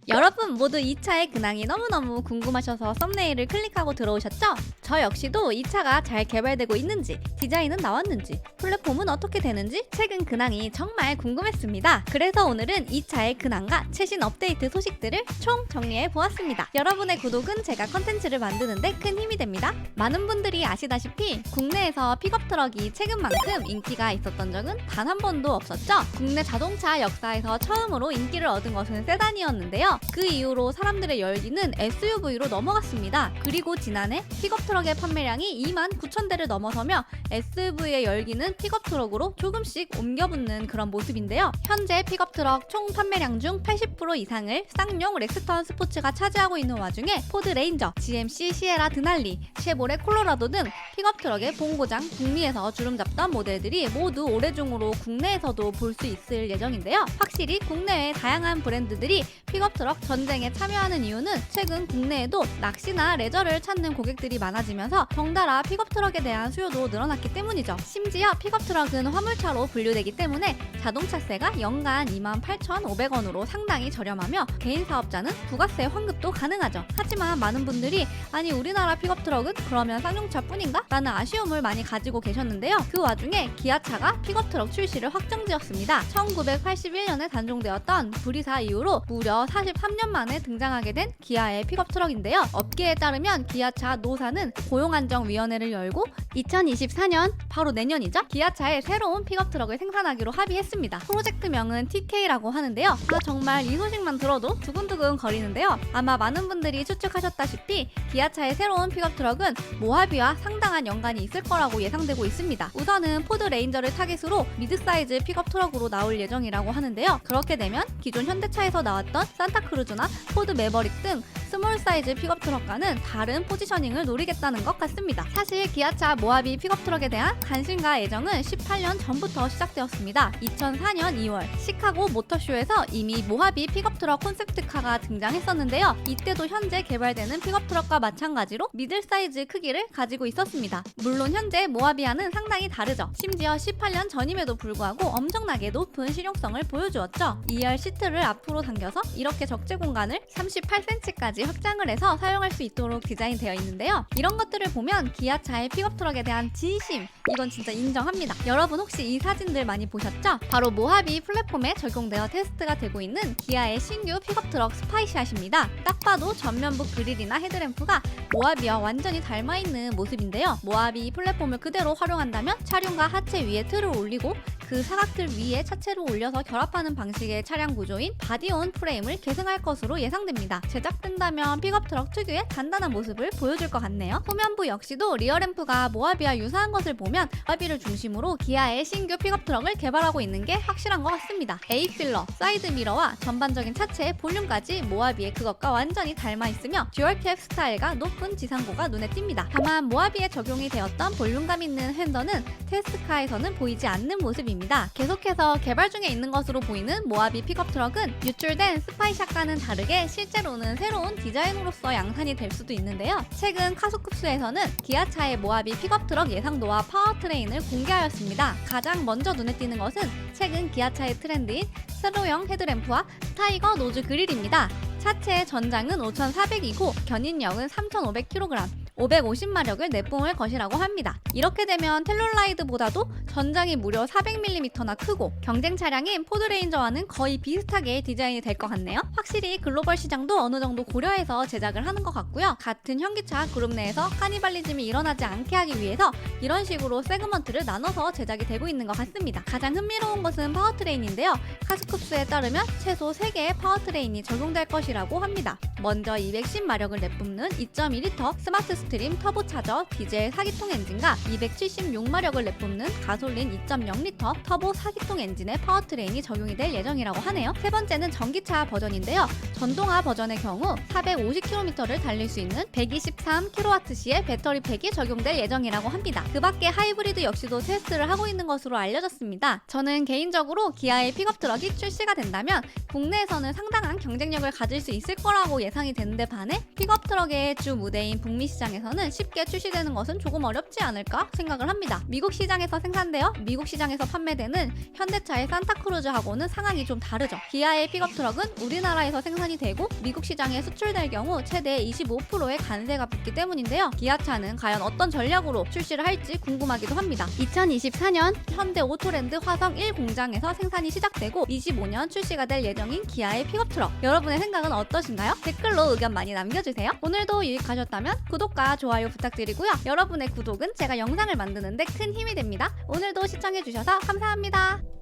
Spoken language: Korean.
여러분 모두 이 차의 근황이 너무너무 궁금하셔서 썸네일을 클릭하고 들어오셨죠? 저 역시도 이 차가 잘 개발되고 있는지, 디자인은 나왔는지, 플랫폼은 어떻게 되는지 최근 근황이 정말 궁금했습니다. 그래서 오늘은 이 차의 근황과 최신 업데이트 소식들을 총 정리해 보았습니다. 여러분의 구독은 제가 컨텐츠를 만드는데 큰 힘이 됩니다. 많은 분들이 아시다시피 국내에서 픽업 트럭이 최근만큼 인기가 있었던 적은 단 한 번도 없었죠? 국내 자동차 역사에서 처음으로 인기를 얻은 것은 세단이었는데요. 그 이후로 사람들의 열기는 SUV로 넘어갔습니다. 그리고 지난해 픽업 트럭의 판매량이 29,000대를 넘어서며 SUV의 열기는 픽업 트럭으로 조금씩 옮겨붙는 그런 모습인데요. 현재 픽업 트럭 총 판매량 중 80% 이상을 쌍용 렉스턴 스포츠가 차지하고 있는 와중에 포드 레인저, GMC 시에라 드날리, 쉐보레 콜로라도 등 픽업 트럭의 본고장 북미에서 주름 잡던 모델들이 모두 올해 중으로 국내에서도 볼 수 있을 예정인데요. 확실히 국내외 다양한 브랜드들이 픽업 트럭 전쟁에 참여하는 이유는 최근 국내에도 낚시나 레저를 찾는 고객들이 많아지면서 덩달아 픽업 트럭에 대한 수요도 늘어났기 때문이죠. 심지어 픽업 트럭은 화물차로 분류되기 때문에 자동차세가 연간 28,500원으로 상당히 저렴하며 개인 사업자는 부가세 환급도 가능하죠. 하지만 많은 분들이 아니 우리나라 픽업 트럭은 그러면 쌍용차 뿐인가? 라는 아쉬움을 많이 가지고 계셨는데요. 그 와중에 기아차가 픽업 트럭 출시를 확정지었습니다. 1981년에 단종되었던 불이사 이후로 무려 43년 만에 등장하게 된 기아의 픽업 트럭인데요. 업계에 따르면 기아차 노사는 고용안정위원회를 열고 2024년 바로 내년이죠. 기아차의 새로운 픽업 트럭을 생산하기로 합의했습니다. 프로젝트명은 TK라고 하는데요. 정말 이 소식만 들어도 두근두근 거리는데요. 아마 많은 분들이 추측하셨다시피 기아차의 새로운 픽업 트럭은 모하비와 상당한 연관이 있을 거라고 예상되고 있습니다. 우선은 포드 레인저를 타깃으로 미드사이즈 픽업 트럭으로 나올 예정이라고 하는데요. 그렇게 되면 기존 현대차에서 나왔던 산타크루즈나 포드 매버릭 등 스몰 사이즈 픽업 트럭과는 다른 포지셔닝을 노리겠다는 것 같습니다. 사실 기아차 모하비 픽업 트럭에 대한 관심과 애정은 18년 전부터 시작되었습니다. 2004년 2월 시카고 모터쇼에서 이미 모하비 픽업 트럭 콘셉트카가 등장했었는데요. 이때도 현재 개발되는 픽업 트럭과 마찬가지로 미들 사이즈 크기를 가지고 있었습니다. 물론 현재 모하비와는 상당히 다르죠. 심지어 18년 전임에도 불구하고 엄청나게 높은 실용성을 보여주었죠. 2열 시트를 앞으로 당겨서 이렇게 적재 공간을 38cm까지 확장을 해서 사용할 수 있도록 디자인되어 있는데요. 이런 것들을 보면 기아차의 픽업 트럭에 대한 진심, 이건 진짜 인정합니다. 여러분 혹시 이 사진들 많이 보셨죠? 바로 모하비 플랫폼에 적용되어 테스트가 되고 있는 기아의 신규 픽업 트럭 스파이샷입니다. 딱 봐도 전면부 그릴이나 헤드램프가 모하비와 완전히 닮아있는 모습인데요. 모하비 플랫폼을 그대로 활용한다면 차량과 하체 위에 틀을 올리고 그 사각틀 위에 차체를 올려서 결합하는 방식의 차량 구조인 바디온 프레임을 계승할 것으로 예상됩니다. 제작된다면 픽업 트럭 특유의 단단한 모습을 보여줄 것 같네요. 후면부 역시도 리어램프가 모하비와 유사한 것을 보면 모하비를 중심으로 기아의 신규 픽업 트럭을 개발하고 있는 게 확실한 것 같습니다. A필러, 사이드 미러와 전반적인 차체의 볼륨까지 모하비의 그것과 완전히 닮아있으며 듀얼캡 스타일과 높은 지상고가 눈에 띕니다. 다만 모하비에 적용이 되었던 볼륨감 있는 핸더는 테스트카에서는 보이지 않는 모습입니다. 계속해서 개발 중에 있는 것으로 보이는 모하비 픽업 트럭은 유출된 스파이샷과는 다르게 실제로는 새로운 디자인으로서 양산이 될 수도 있는데요. 최근 카소쿱스에서는 기아차의 모하비 픽업 트럭 예상도와 파워트레인을 공개하였습니다. 가장 먼저 눈에 띄는 것은 최근 기아차의 트렌드인 세로형 헤드램프와 타이거 노즈 그릴입니다. 차체의 전장은 5,400이고 견인력은 3,500kg, 550마력을 내뿜을 것이라고 합니다. 이렇게 되면 텔룰라이드보다도 전장이 무려 400mm나 크고 경쟁 차량인 포드레인저와는 거의 비슷하게 디자인이 될 것 같네요. 확실히 글로벌 시장도 어느 정도 고려해서 제작을 하는 것 같고요. 같은 현기차 그룹 내에서 카니발리즘이 일어나지 않게 하기 위해서 이런 식으로 세그먼트를 나눠서 제작이 되고 있는 것 같습니다. 가장 흥미로운 것은 파워트레인인데요. 카스쿱스에 따르면 최소 3개의 파워트레인이 적용될 것이라고 합니다. 먼저 210마력을 내뿜는 2.2L 스마트 스트림 터보차저 디젤 4기통 엔진과 276마력을 내뿜는 가솔린 2.0L 터보 4기통 엔진의 파워트레인이 적용이 될 예정이라고 하네요. 세 번째는 전기차 버전인데요. 전동화 버전의 경우 450km를 달릴 수 있는 123kWh의 배터리 팩이 적용될 예정이라고 합니다. 그 밖에 하이브리드 역시도 테스트를 하고 있는 것으로 알려졌습니다. 저는 개인적으로 기아의 픽업 트럭이 출시가 된다면 국내에서는 상당한 경쟁력을 가질 수 있을 거라고 예상이 되는데 반해 픽업 트럭의 주 무대인 북미 시장에 시장에서는 쉽게 출시되는 것은 조금 어렵지 않을까 생각을 합니다. 미국 시장에서 생산되어 미국 시장에서 판매되는 현대차의 산타크루즈하고는 상황이 좀 다르죠. 기아의 픽업 트럭은 우리나라에서 생산이 되고 미국 시장에 수출될 경우 최대 25%의 관세가 붙기 때문인데요. 기아차는 과연 어떤 전략으로 출시를 할지 궁금하기도 합니다. 2024년 현대 오토랜드 화성 1 공장에서 생산이 시작되고 25년 출시가 될 예정인 기아의 픽업 트럭. 여러분의 생각은 어떠신가요? 댓글로 의견 많이 남겨주세요. 오늘도 유익하셨다면 구독과 좋아요 부탁드리고요. 여러분의 구독은 제가 영상을 만드는데 큰 힘이 됩니다. 오늘도 시청해주셔서 감사합니다.